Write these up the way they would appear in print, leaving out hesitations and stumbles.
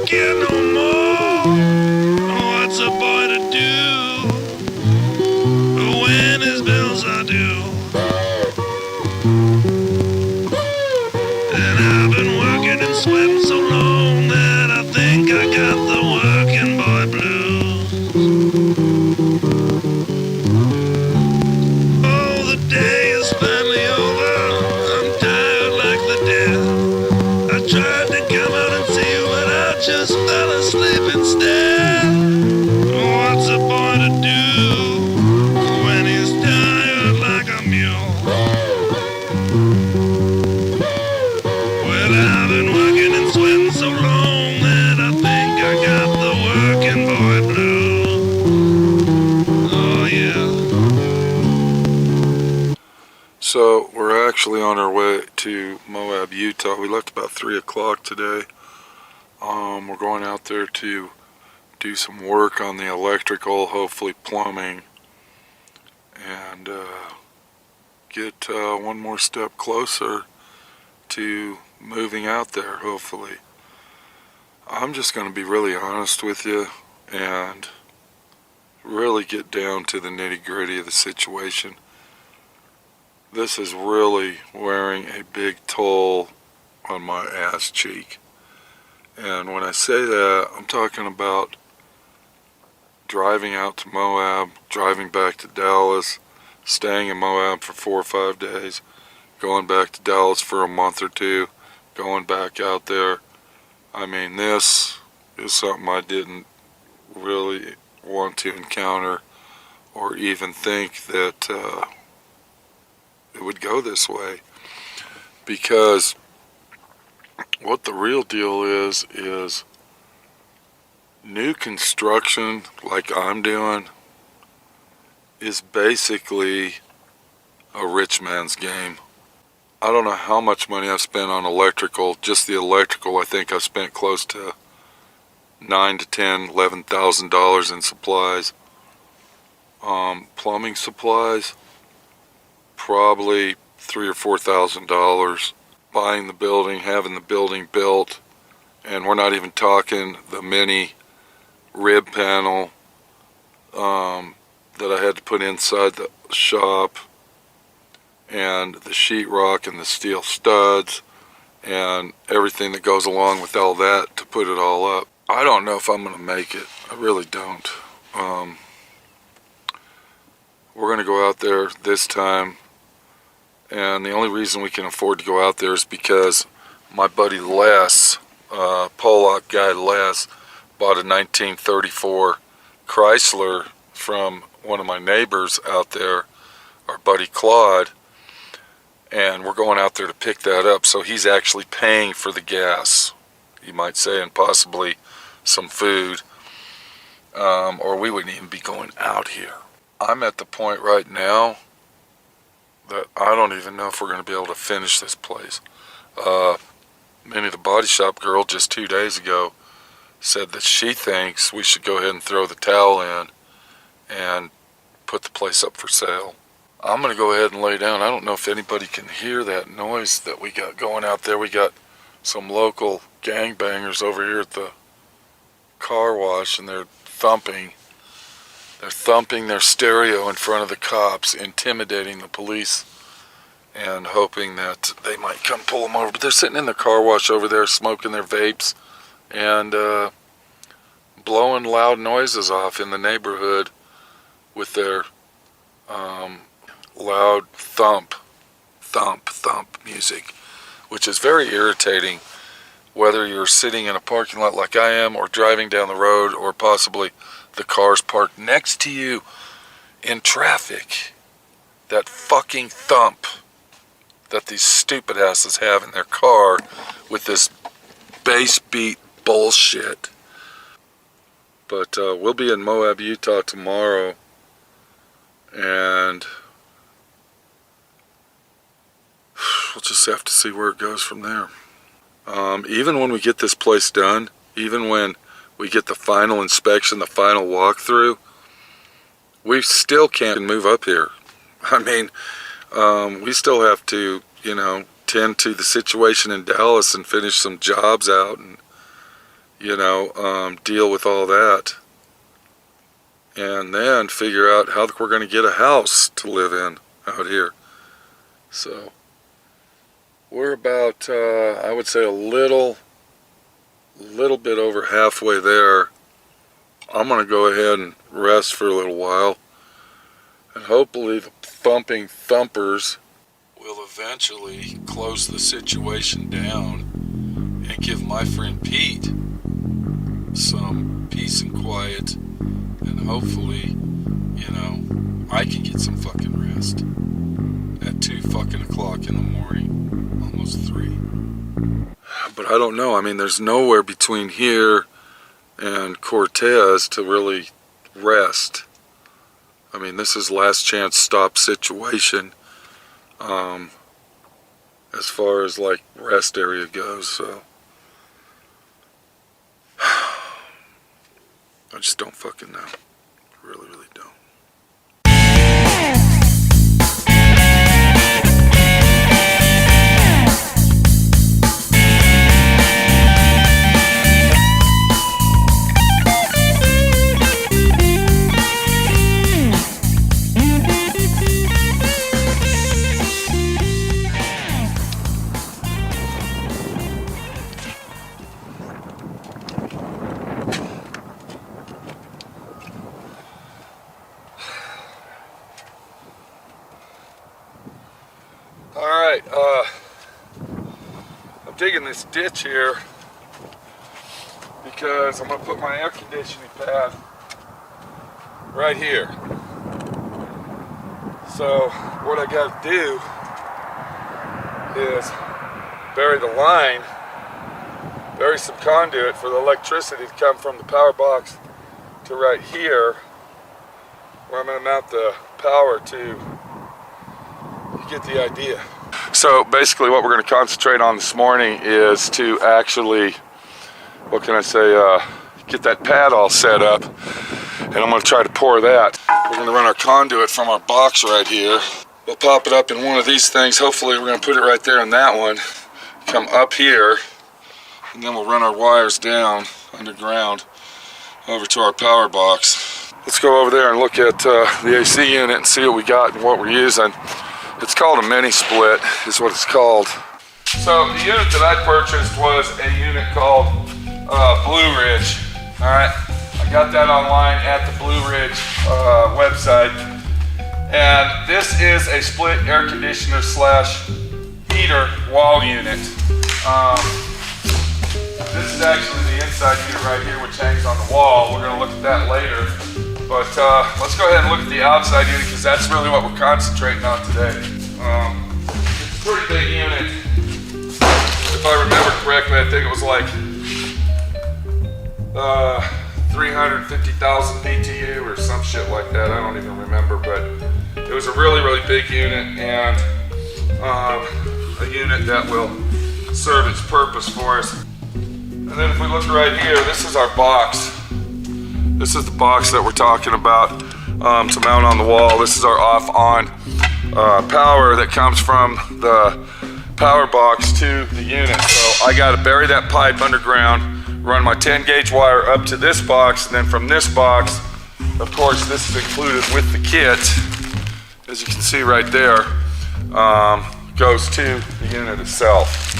care no more. What's a boy to do when his bills are due? And I've been working and sweating so long that I think I got the working boy blues. Oh, the day is finally over. I'm tired like the dead. I tried to come out and see you, but I just fell asleep instead. What's a boy to do when he's tired like a mule? Well, I've been working and sweating so long that I think I got the working boy blues. Oh, yeah. So we're actually on our way to Moab, Utah. We left about 3 o'clock today. We're going out there to do some work on the electrical, hopefully plumbing, and get one more step closer to moving out there, hopefully. I'm just going to be really honest with you and really get down to the nitty-gritty of the situation. This is really wearing a big toll on my ass cheek. And when I say that, I'm talking about driving out to Moab, driving back to Dallas, staying in Moab for 4 or 5 days, going back to Dallas for a month or two, going back out there. I mean, this is something I didn't really want to encounter or even think that it would go this way, because what the real deal is new construction like I'm doing is basically a rich man's game. I don't know how much money I've spent on electrical. Just the electrical, I think I've spent close to $9,000 to $10,000, $11,000 in supplies. Plumbing supplies, probably $3,000 or $4,000. Buying the building, having the building built, and we're not even talking the Minnie rib panel that I had to put inside the shop, and the sheetrock and the steel studs and everything that goes along with all that to put it all up. I don't know if I'm going to make it. I really don't. We're going to go out there this time, and the only reason we can afford to go out there is because my buddy Les, Pollock guy Les, bought a 1934 Chrysler from one of my neighbors out there, our buddy Claude, and we're going out there to pick that up. So he's actually paying for the gas, you might say, and possibly some food, or we wouldn't even be going out here. I'm at the point right now that I don't even know if we're going to be able to finish this place. Minnie, the body shop girl, just 2 days ago said that she thinks we should go ahead and throw the towel in and put the place up for sale. I'm going to go ahead and lay down. I don't know if anybody can hear that noise that we got going out there. We got some local gangbangers over here at the car wash, and they're thumping their stereo in front of the cops, intimidating the police and hoping that they might come pull them over. But they're sitting in the car wash over there smoking their vapes and blowing loud noises off in the neighborhood with their loud thump music, which is very irritating, whether you're sitting in a parking lot like I am or driving down the road, or possibly the car's parked next to you in traffic. That fucking thump that these stupid asses have in their car with this bass beat bullshit. But we'll be in Moab, Utah tomorrow, and we'll just have to see where it goes from there. Even when we get this place done, even when we get the final inspection, the final walkthrough, we still can't move up here. I mean, we still have to, tend to the situation in Dallas and finish some jobs out and, deal with all that. And then figure out how we're going to get a house to live in out here. So we're about, I would say, a little bit over halfway there. I'm going to go ahead and rest for a little while. And hopefully the thumping thumpers will eventually close the situation down and give my friend Pete some peace and quiet. And hopefully, I can get some fucking rest at 2 fucking o'clock in the morning, almost 3. But I don't know. I mean, there's nowhere between here and Cortez to really rest. I mean, this is last chance stop situation as far as like rest area goes, so I just don't fucking know. Really, really don't. Alright, I'm digging this ditch here because I'm going to put my air conditioning pad right here. So what I got to do is bury the line, bury some conduit for the electricity to come from the power box to right here, where I'm going to mount the power to. You get the idea. So basically what we're going to concentrate on this morning is to actually, what can I say, get that pad all set up, and I'm going to try to pour that. We're going to run our conduit from our box right here. We'll pop it up in one of these things. Hopefully we're going to put it right there in that one, come up here, and then we'll run our wires down underground over to our power box. Let's go over there and look at the AC unit and see what we got and what we're using. It's called a mini split, is what it's called. So the unit that I purchased was a unit called Blue Ridge. All right, I got that online at the Blue Ridge website, and this is a split air conditioner slash heater wall unit. This is actually the inside unit right here, which hangs on the wall. We're going to look at that later. But let's go ahead and look at the outside unit, because that's really what we're concentrating on today. It's a pretty big unit. If I remember correctly, I think it was like 350,000 BTU or some shit like that. I don't even remember, but it was a really, really big unit, and a unit that will serve its purpose for us. And then if we look right here, this is our box. This is the box that we're talking about to mount on the wall. This is our off-on power that comes from the power box to the unit. So I got to bury that pipe underground, run my 10 gauge wire up to this box, and then from this box, of course this is included with the kit, as you can see right there, goes to the unit itself.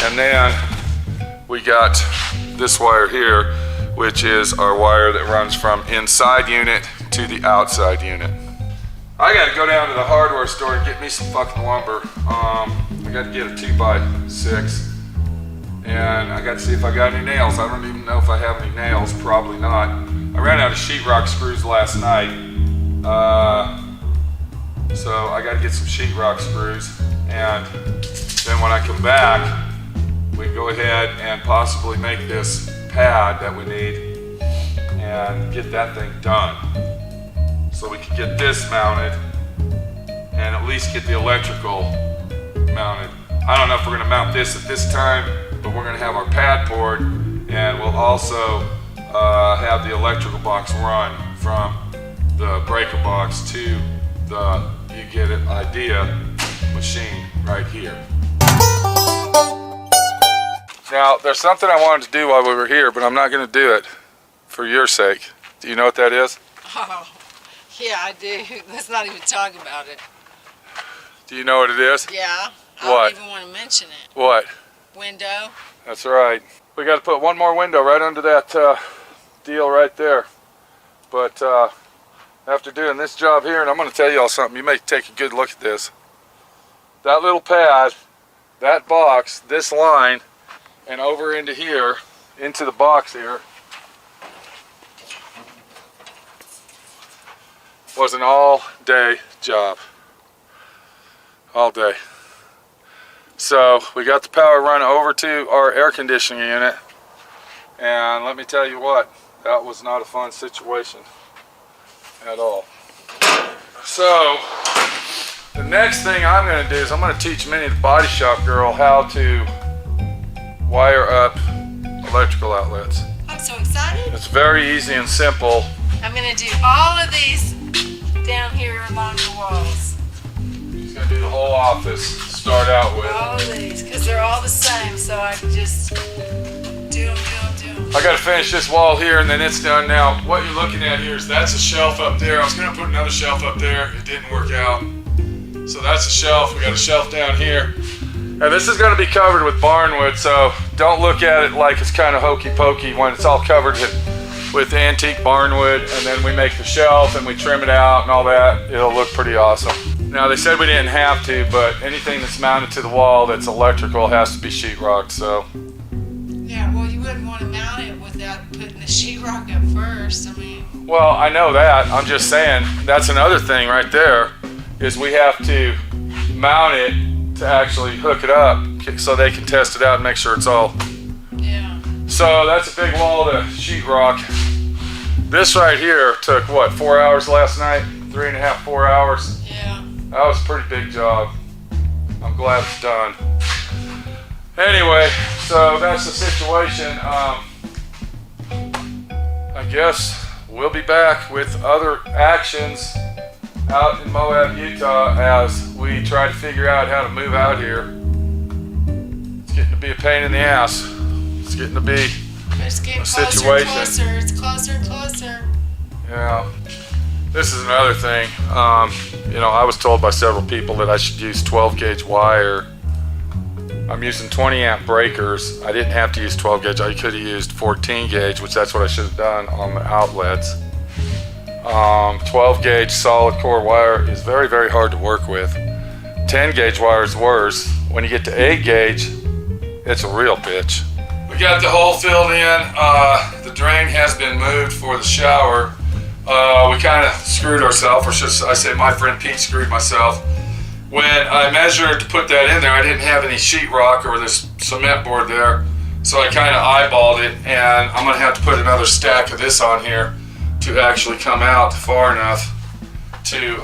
And then we got this wire here, which is our wire that runs from inside unit to the outside unit. I gotta go down to the hardware store and get me some fucking lumber. I gotta get a 2x6, and I gotta see if I got any nails. I don't even know if I have any nails, probably not. I ran out of sheetrock screws last night, so I gotta get some sheetrock screws, and then when I come back, we can go ahead and possibly make this pad that we need and get that thing done, so we can get this mounted and at least get the electrical mounted. I don't know if we're going to mount this at this time, but we're going to have our pad poured, and we'll also have the electrical box run from the breaker box to the, you get it, idea machine right here. Now, there's something I wanted to do while we were here, but I'm not going to do it for your sake. Do you know what that is? Oh, yeah, I do. Let's not even talk about it. Do you know what it is? Yeah. I What? don't even want to mention it. What? Window. That's right. We got to put one more window right under that deal right there. But after doing this job here, and I'm going to tell you all something, you may take a good look at this. That little pad, that box, this line, and over into here, into the box here, was an all-day job. All day. So we got the power run over to our air conditioning unit, and let me tell you what, that was not a fun situation at all. So the next thing I'm going to do is I'm going to teach Minnie, the body shop girl, how to wire up electrical outlets. I'm so excited. It's very easy and simple. I'm going to do all of these down here along the walls. She's going to do the whole office to start out with. All of these, because they're all the same, so I can just do them. I got to finish this wall here and then it's done. Now what you're looking at here is that's a shelf up there. I was going to put another shelf up there. It didn't work out. So that's a shelf. We got a shelf down here. And this is going to be covered with barnwood, so don't look at it like it's kind of hokey pokey when it's all covered with antique barnwood, and then we make the shelf and we trim it out and all that. It'll look pretty awesome. Now they said we didn't have to, but anything that's mounted to the wall that's electrical has to be sheetrocked, so. Yeah, well, you wouldn't want to mount it without putting the sheetrock up first. I mean. Well, I know that. I'm just saying that's another thing right there is we have to mount it to actually hook it up so they can test it out and make sure it's all. Yeah. So that's a big wall to sheetrock. This right here took what, 4 hours last night? 3.5, 4 hours. Yeah. That was a pretty big job. I'm glad it's done. Anyway, so that's the situation. I guess we'll be back with other actions out in Moab, Utah as we try to figure out how to move out here. It's getting to be a pain in the ass. It's getting to be It's getting a closer situation. and closer. It's closer and closer. Yeah. This is another thing. You know, I was told by several people that I should use 12 gauge wire. I'm using 20 amp breakers. I didn't have to use 12 gauge. I could have used 14 gauge, which that's what I should have done on the outlets. 12 gauge solid core wire is very, very hard to work with. 10 gauge wire is worse. When you get to 8 gauge, it's a real bitch. We got the hole filled in. The drain has been moved for the shower. We kind of screwed ourselves, or should I say my friend Pete screwed myself. When I measured to put that in there, I didn't have any sheetrock or this cement board there, so I kind of eyeballed it, and I'm going to have to put another stack of this on here to actually come out far enough to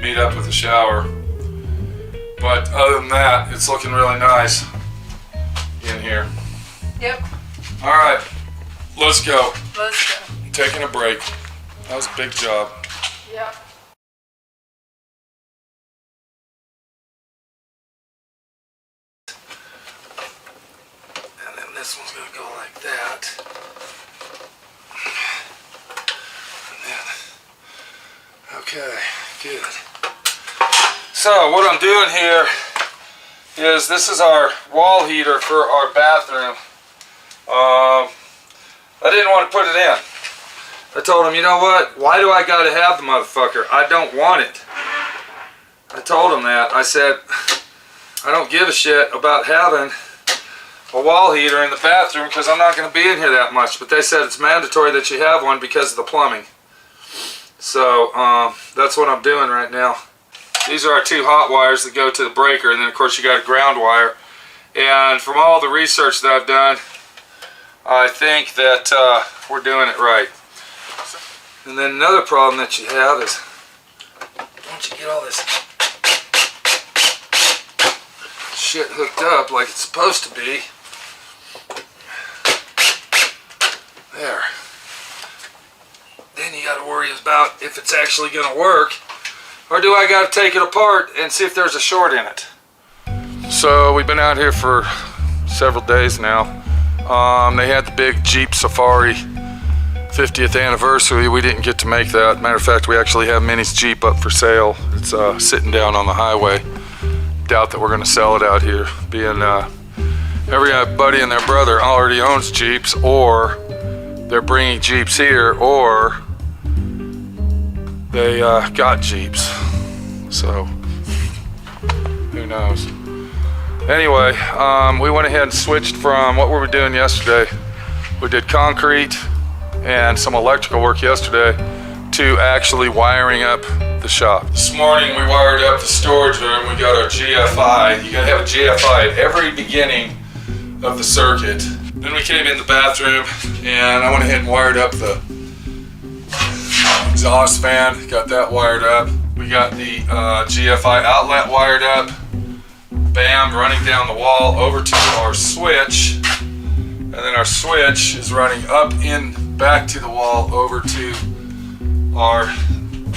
meet up with the shower. But other than that, it's looking really nice in here. Yep. All right, let's go. Let's go. Taking a break. That was a big job. Yep. And then this one's going to go like that. And then, okay, good. So what I'm doing here is this is our wall heater for our bathroom. I didn't want to put it in. I told him, you know what? Why do I gotta have the motherfucker? I don't want it. I told him that. I said, I don't give a shit about having a wall heater in the bathroom because I'm not going to be in here that much. But they said it's mandatory that you have one because of the plumbing. So that's what I'm doing right now. These are our two hot wires that go to the breaker, and then of course you got a ground wire. And from all the research that I've done, I think that we're doing it right. And then another problem that you have is, once you get all this shit hooked up like it's supposed to be, there, then you got to worry about if it's actually going to work, or do I got to take it apart and see if there's a short in it. So we've been out here for several days now. They had the big Jeep Safari 50th anniversary. We didn't get to make that. Matter of fact, we actually have Minnie's Jeep up for sale. It's sitting down on the highway. Doubt that we're gonna sell it out here, being everybody and their brother already owns Jeeps, or they're bringing Jeeps here, or they got Jeeps. So who knows? Anyway, we went ahead and switched from what we were doing yesterday. We did concrete and some electrical work yesterday to actually wiring up the shop. This morning we wired up the storage room. We got our GFI. You gotta have a GFI at every beginning of the circuit. Then we came in the bathroom and I went ahead and wired up the exhaust fan. Got that wired up. We got the GFI outlet wired up. Bam, running down the wall over to our switch. And then our switch is running up back to the wall over to our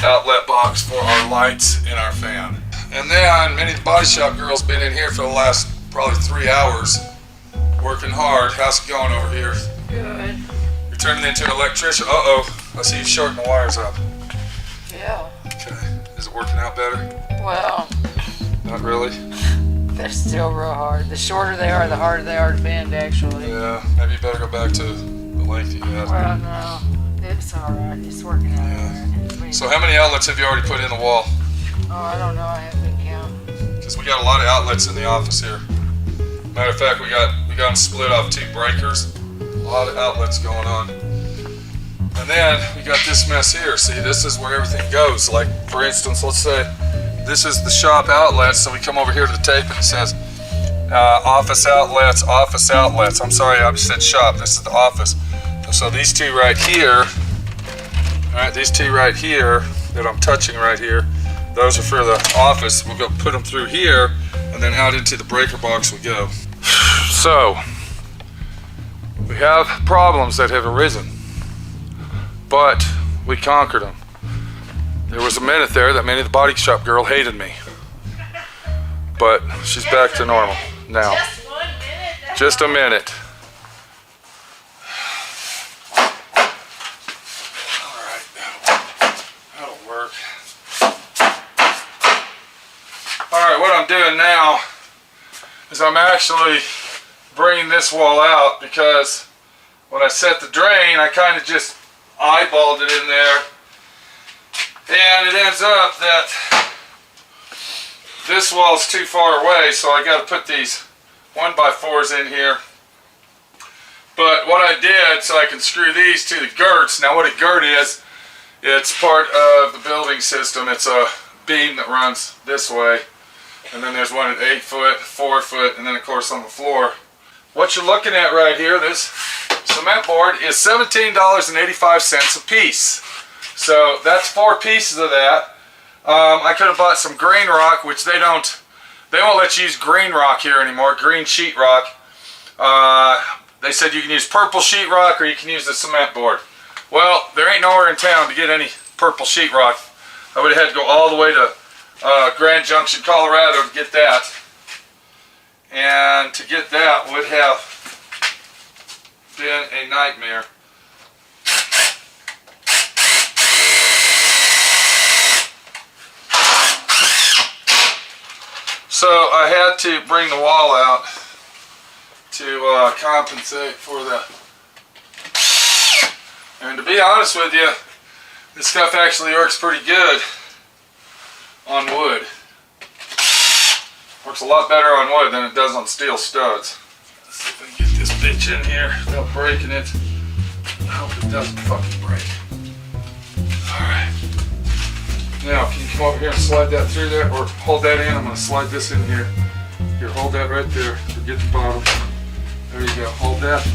outlet box for our lights and our fan. And then Minnie the body shop girl's been in here for the last probably 3 hours working hard. How's it going over here? Good. You're turning into an electrician. Uh-oh, I see you shorting the wires up. Yeah. Okay, is it working out better? Well, Not really? they're still real hard. The shorter they are, the harder they are to bend, actually. Yeah, maybe you better go back to the length you had. Well, no. It's alright. It's working out. Yeah. So how many outlets have you already put in the wall? Oh, I don't know. I haven't been counting. Because we got a lot of outlets in the office here. Matter of fact, we got them split off 2 breakers. A lot of outlets going on. And then we got this mess here. See, this is where everything goes. Like, for instance, let's say this is the shop outlet. So we come over here to the tape and it says office outlets, office outlets. I'm sorry, I just said shop. This is the office. So these 2 right here, all right, these 2 right here that I'm touching right here, those are for the office. We'll go put them through here, and then out into the breaker box we go. So, we have problems that have arisen, but we conquered them. There was a minute there that Minnie the body shop girl hated me, but she's back to normal now. Just 1 minute? Just a minute. Alright, what I'm doing now is I'm actually bringing this wall out, because when I set the drain, I kind of just eyeballed it in there, and it ends up that this wall's too far away, so I got to put these 1x4s in here. But what I did, so I can screw these to the girts. Now what a girt is, it's part of the building system. It's a beam that runs this way, and then there's one at 8 foot, 4 foot, and then of course on the floor. What you're looking at right here, this cement board, is $17.85 a piece. So that's 4 pieces of that. I could have bought some green rock, which they won't let you use green rock here anymore, green sheetrock. They said you can use purple sheetrock or you can use the cement board. Well, there ain't nowhere in town to get any purple sheetrock. I would have had to go all the way to Grand Junction, Colorado to get that. And to get that would have been a nightmare. So I had to bring the wall out to compensate for that. And to be honest with you, this stuff actually works pretty good on wood. Works a lot better on wood than it does on steel studs. Let's see if I can get this bitch in here without breaking it. I hope it doesn't fucking break. Alright. Now, can you come over here and slide that through there, or hold that in? I'm going to slide this in here. Here, hold that right there. Forget the bottom. There you go. Hold that.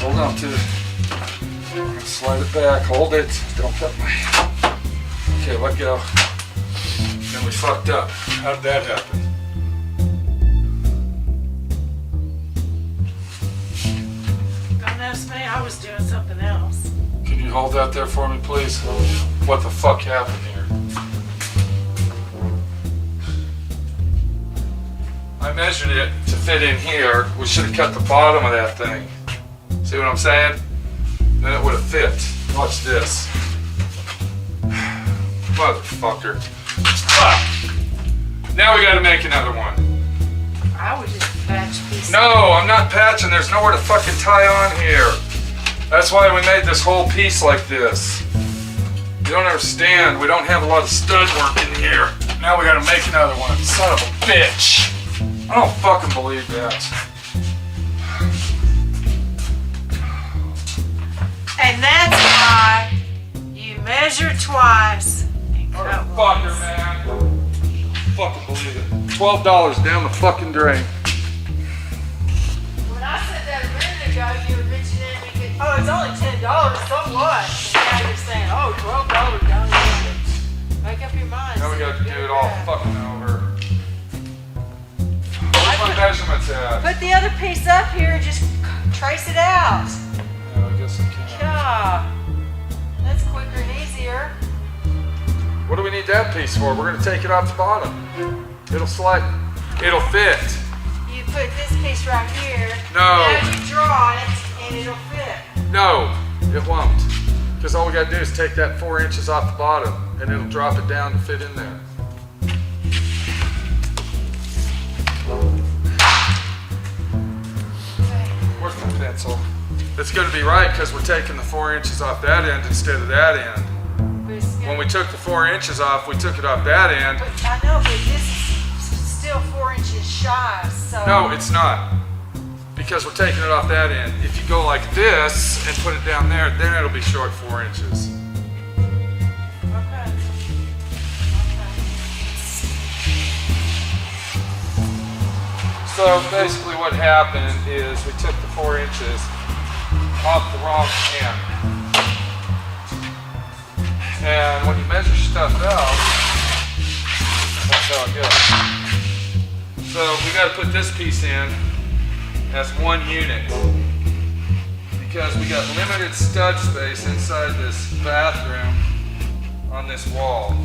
Hold on to it. I'm going to slide it back. Hold it. Don't cut my... Okay, let go. Then we fucked up. How did that happen? Don't ask me. I was doing something else. Can you hold that there for me, please? What the fuck happened here? I measured it to fit in here. We should have cut the bottom of that thing. See what I'm saying? Then it would have fit. Watch this. Motherfucker. Fuck. Now we gotta make another one. I would just patch pieces. No, I'm not patching. There's nowhere to fucking tie on here. That's why we made this whole piece like this. You don't understand. We don't have a lot of stud work in here. Now we gotta make another one. Son of a bitch. I don't fucking believe that. And that's why you measure twice and cut Motherfucker, once. man. Fucking believe it. $12 down the fucking drain. When I said that a minute ago, you were bitching at me, oh, it's only $10, so what? And now you're saying, oh, $12, don't use it. Make up your mind. Now we got to do it all fucking over. Where's my measurements at? Put the other piece up here and just trace it out. Yeah, I guess I can. Yeah. That's quicker and easier. What do we need that piece for? We're going to take it off the bottom. It'll slide. It'll fit. You put this piece right here. No. Now you draw it and it'll fit. No, it won't. Because all we got to do is take that 4 inches off the bottom and it'll drop it down to fit in there. Where's my pencil? It's going to be right because we're taking the 4 inches off that end instead of that end. When we took the 4 inches off, we took it off that end. But I know, but this is still 4 inches shy, so. No, it's not. Because we're taking it off that end. If you go like this and put it down there, then it'll be short 4 inches. Okay. So basically what happened is we took the 4 inches off the wrong end. And when you measure stuff out, that's how it goes. So we got to put this piece in as one unit because we got limited stud space inside this bathroom on this wall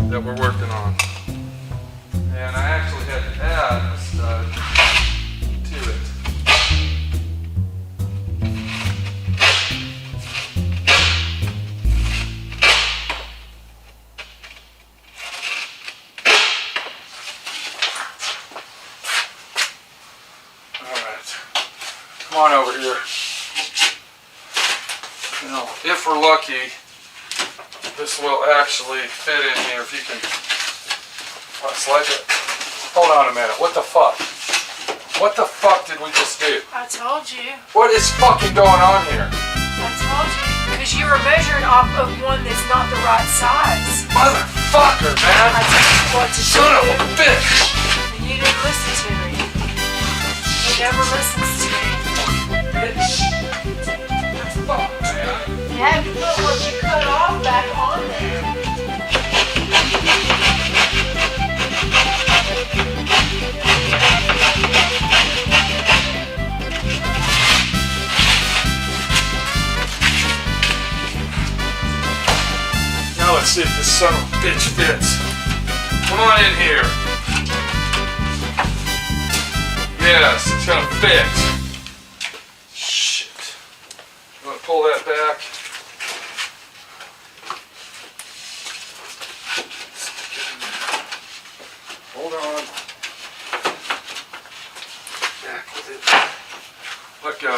that we're working on. And I actually had to add a stud to it. Come on over here. You know, if we're lucky, this will actually fit in here. If you can slide it. Hold on a minute. What the fuck? What the fuck did we just do? I told you. What is fucking going on here? I told you. Because you were measuring off of one that's not the right size. Motherfucker, man. I told you what to do. Son of a bitch. And you didn't listen to me. He never listens to me. Bitch. Fuck, man. You had to put what you cut off back on there. Now let's see if this son of a bitch fits. Come on in here. Yes, it's gonna fit. Shit. You wanna pull that back? Stick it in there. Hold on. Back with it. Let go.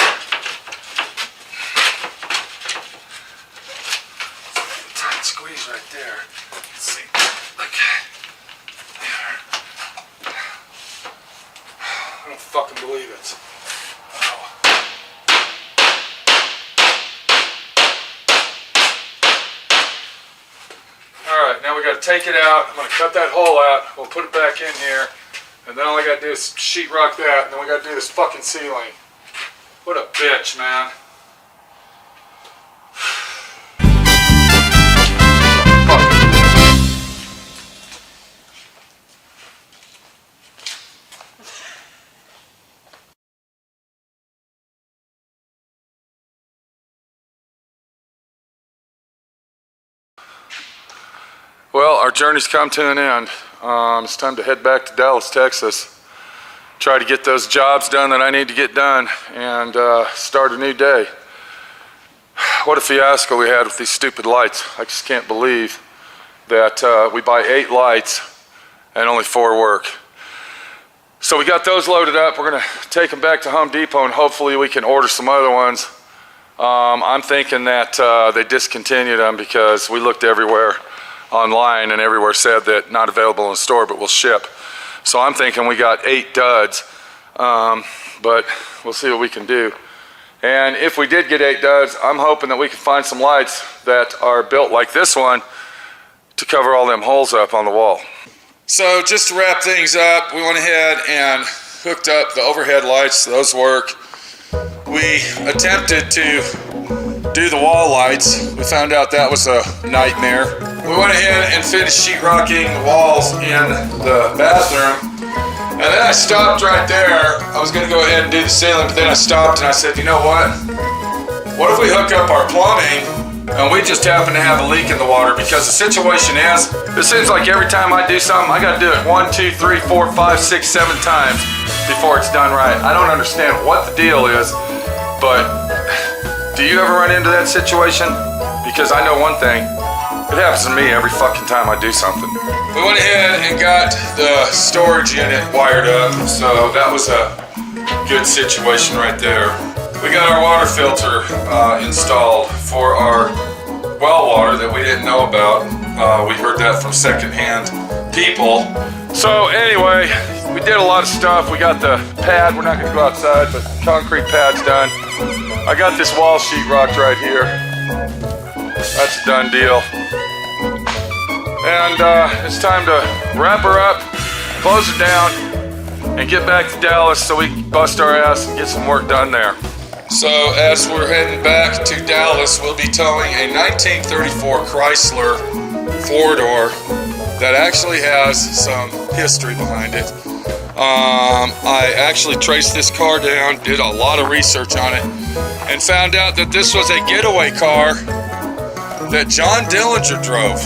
Tight squeeze right there. Let's see. Okay. There. I don't fucking believe it. Oh. Alright, now we gotta take it out. I'm gonna cut that hole out. We'll put it back in here. And then all I gotta do is sheetrock that. And then we gotta do this fucking ceiling. What a bitch, man. Well, Well, our journey's come to an end. It's time to head back to Dallas, Texas. Try to get those jobs done that I need to get done and start a new day. What a fiasco we had with these stupid lights. I just can't believe that we buy 8 lights and only 4 work. So we got those loaded up. We're gonna take them back to Home Depot and hopefully we can order some other ones. I'm thinking that they discontinued them because we looked everywhere online and everywhere said that not available in the store but will ship. So I'm thinking we got 8 duds, but we'll see what we can do. And if we did get 8 duds, I'm hoping that we can find some lights that are built like this one to cover all them holes up on the wall. So just to wrap things up, we went ahead and hooked up the overhead lights. Those work. We attempted to do the wall lights. We found out that was a nightmare. We went ahead and finished sheetrocking the walls in the bathroom. And then I stopped right there. I was gonna go ahead and do the ceiling, but then I stopped and I said, you know what? What if we hook up our plumbing and we just happen to have a leak in the water? Because the situation is, it seems like every time I do something, I gotta do it 1, 2, 3, 4, 5, 6, 7 times before it's done right. I don't understand what the deal is, but do you ever run into that situation? Because I know one thing, it happens to me every fucking time I do something. We went ahead and got the storage unit wired up, so that was a good situation right there. We got our water filter installed for our well water that we didn't know about. We heard that from secondhand people. So anyway, we did a lot of stuff. We got the pad, we're not gonna go outside, but the concrete pad's done. I got this wall sheetrocked right here. That's a done deal. And it's time to wrap her up, close it down, and get back to Dallas so we can bust our ass and get some work done there. So as we're heading back to Dallas, we'll be towing a 1934 Chrysler 4-door that actually has some history behind it. I actually traced this car down, did a lot of research on it, and found out that this was a getaway car that John Dillinger drove.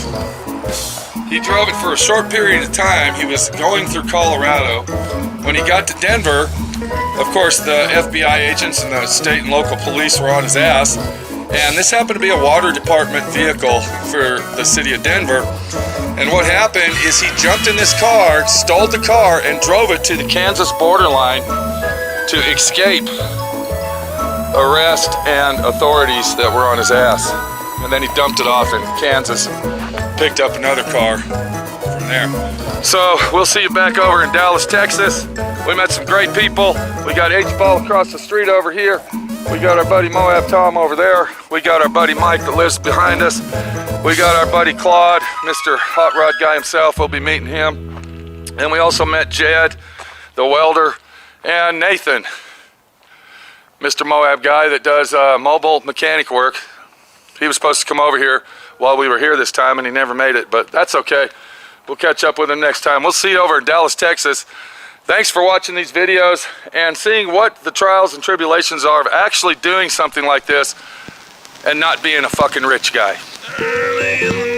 He drove it for a short period of time. He was going through Colorado. When he got to Denver, of course, the FBI agents and the state and local police were on his ass. And this happened to be a water department vehicle for the city of Denver. And what happened is he jumped in this car, stole the car, and drove it to the Kansas borderline to escape arrest and authorities that were on his ass. And then he dumped it off in Kansas and picked up another car from there. So we'll see you back over in Dallas, Texas. We met some great people. We got H-Ball across the street over here. We got our buddy Moab Tom over there. We got our buddy Mike that lives behind us. We got our buddy Claude, Mr. Hot Rod Guy himself. We'll be meeting him. And we also met Jed, the welder, and Nathan, Mr. Moab Guy that does mobile mechanic work. He was supposed to come over here while we were here this time and he never made it, but that's okay. We'll catch up with him next time. We'll see you over in Dallas, Texas. Thanks for watching these videos and seeing what the trials and tribulations are of actually doing something like this and not being a fucking rich guy. Early in the